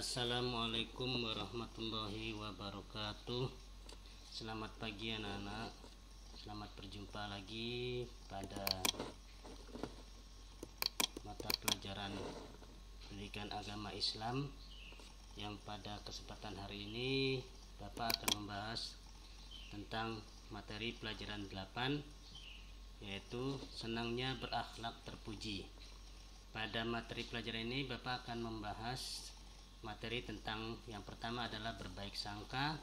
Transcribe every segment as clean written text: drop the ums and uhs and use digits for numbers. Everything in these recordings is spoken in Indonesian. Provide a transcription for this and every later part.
Assalamualaikum warahmatullahi wabarakatuh. Selamat pagi anak-anak. Selamat berjumpa lagi pada mata pelajaran pendidikan agama Islam, yang pada kesempatan hari ini Bapak akan membahas tentang materi pelajaran 8, yaitu senangnya berakhlak terpuji. Pada materi pelajaran ini Bapak akan membahas materi tentang yang pertama adalah berbaik sangka,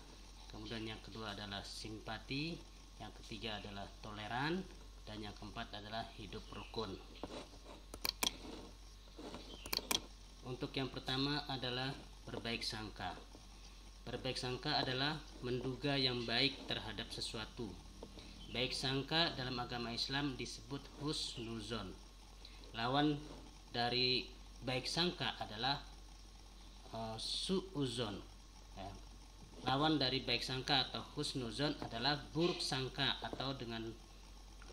kemudian yang kedua adalah simpati, yang ketiga adalah toleran, dan yang keempat adalah hidup rukun. Untuk yang pertama adalah berbaik sangka. Berbaik sangka adalah menduga yang baik terhadap sesuatu. Baik sangka dalam agama Islam disebut husnuzon. Lawan dari baik sangka adalah su'uzon. Lawan dari baik sangka atau husnuzon adalah buruk sangka, atau dengan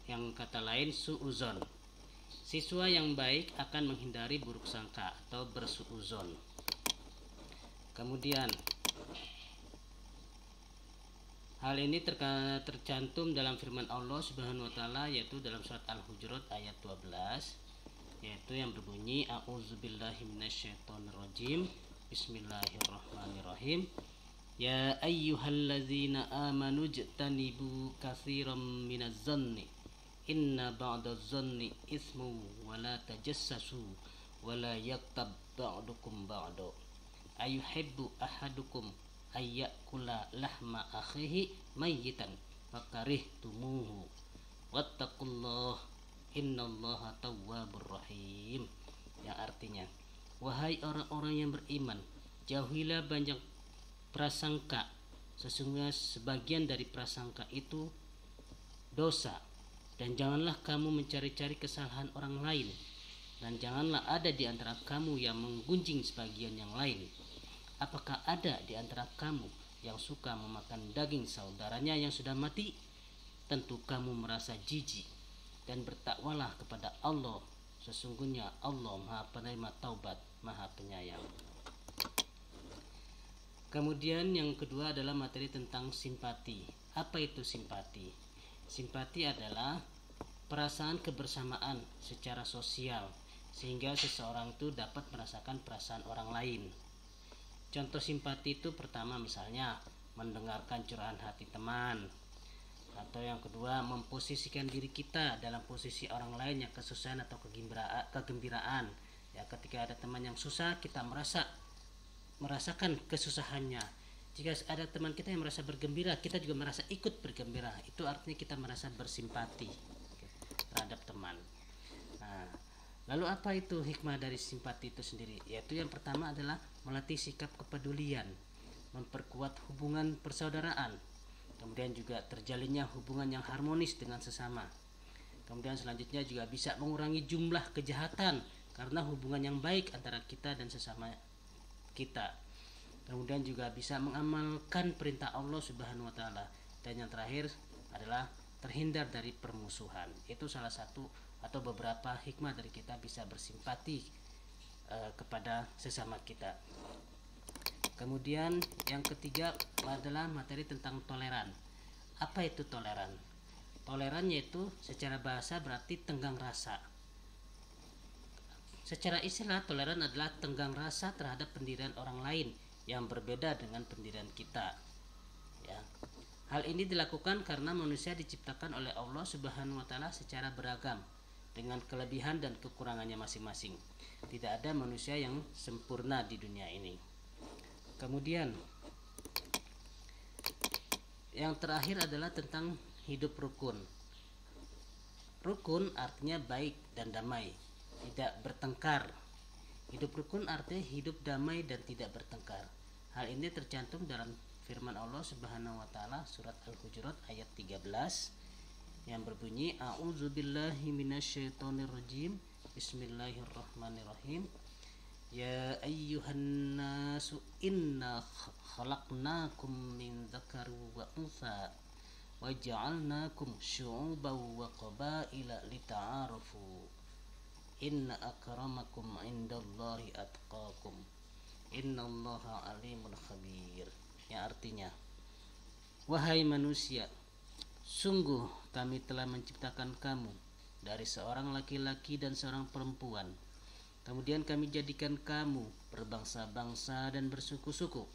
yang kata lain su'uzon. Siswa yang baik akan menghindari buruk sangka atau bersu'uzon. Kemudian hal ini tercantum dalam firman Allah Subhanahu wa taala, yaitu dalam surat Al-Hujurat ayat 12, yaitu yang berbunyi a'udzubillahi minasyaitonirrajim. Bismillahirrahmanirrahim. Ya ayyuhallazina amanu jtanibu katsiran minaz-zanni inna ba'daz-zanni ismu wa la tajassasu wa la yaktab ba'dukum ba'da ayuhibbu ahadukum ayyakula lahma akhihi mayyitan fakarihtumuhu wattaqullaha innallaha tawwabur rahim. Yang artinya, wahai orang-orang yang beriman, jauhilah banyak prasangka, sesungguhnya sebagian dari prasangka itu dosa, dan janganlah kamu mencari-cari kesalahan orang lain, dan janganlah ada di antara kamu yang menggunjing sebagian yang lain. Apakah ada di antara kamu yang suka memakan daging saudaranya yang sudah mati? Tentu kamu merasa jijik, dan bertakwalah kepada Allah, sesungguhnya Allah Maha Penerima Taubat, Maha Penyayang. Kemudian yang kedua adalah materi tentang simpati. Apa itu simpati? Simpati adalah perasaan kebersamaan secara sosial, sehingga seseorang itu dapat merasakan perasaan orang lain. Contoh simpati itu pertama misalnya mendengarkan curahan hati teman, atau yang kedua memposisikan diri kita dalam posisi orang lain yang kesusahan atau kegembiraan. Ya, ketika ada teman yang susah, kita merasakan kesusahannya. Jika ada teman kita yang merasa bergembira, kita juga merasa ikut bergembira. Itu artinya kita merasa bersimpati terhadap teman. Nah, lalu apa itu hikmah dari simpati itu sendiri? Yaitu yang pertama adalah melatih sikap kepedulian, memperkuat hubungan persaudaraan, kemudian juga terjalinnya hubungan yang harmonis dengan sesama. Kemudian selanjutnya juga bisa mengurangi jumlah kejahatan karena hubungan yang baik antara kita dan sesama kita. Kemudian juga bisa mengamalkan perintah Allah Subhanahu wa taala. Dan yang terakhir adalah terhindar dari permusuhan. Itu salah satu atau beberapa hikmah dari kita bisa bersimpati kepada sesama kita. Kemudian yang ketiga adalah materi tentang toleran. Apa itu toleran? Toleran yaitu secara bahasa berarti tenggang rasa. Secara istilah, toleran adalah tenggang rasa terhadap pendirian orang lain yang berbeda dengan pendirian kita. Ya. Hal ini dilakukan karena manusia diciptakan oleh Allah Subhanahu wa taala secara beragam dengan kelebihan dan kekurangannya masing-masing. Tidak ada manusia yang sempurna di dunia ini. Kemudian yang terakhir adalah tentang hidup rukun. Rukun artinya baik dan damai, tidak bertengkar. Hidup rukun artinya hidup damai dan tidak bertengkar. Hal ini tercantum dalam firman Allah Subhanahu wa taala surat Al-Hujurat ayat 13 yang berbunyi a'udzubillahi minasyaitonirrajim. Bismillahirrahmanirrahim. Ya ayyuhan nasu inna khalaqnakum min dzakari wa untha wa ja'alnakum syu'uban wa qabaila lita'arafu inna akramakum indallahi atqakum Innallaha alimun khabir. Yang artinya, wahai manusia, sungguh kami telah menciptakan kamu dari seorang laki-laki dan seorang perempuan. Kemudian kami jadikan kamu berbangsa-bangsa dan bersuku-suku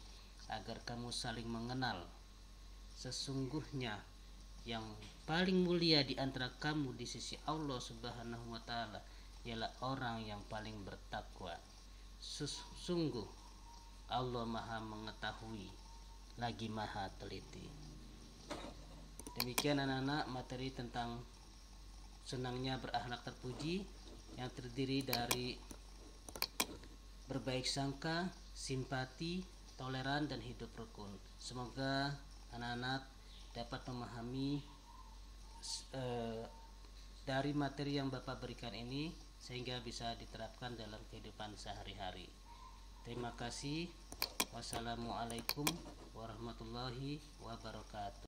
agar kamu saling mengenal. Sesungguhnya yang paling mulia di antara kamu di sisi Allah Subhanahu wa taala ialah orang yang paling bertakwa. Sungguh Allah Maha mengetahui lagi Maha teliti. Demikian anak-anak materi tentang senangnya berakhlak terpuji yang terdiri dari berbaik sangka, simpati, toleran, dan hidup rukun. Semoga anak-anak dapat memahami dari materi yang Bapak berikan ini sehingga bisa diterapkan dalam kehidupan sehari-hari. Terima kasih. Wassalamualaikum warahmatullahi wabarakatuh.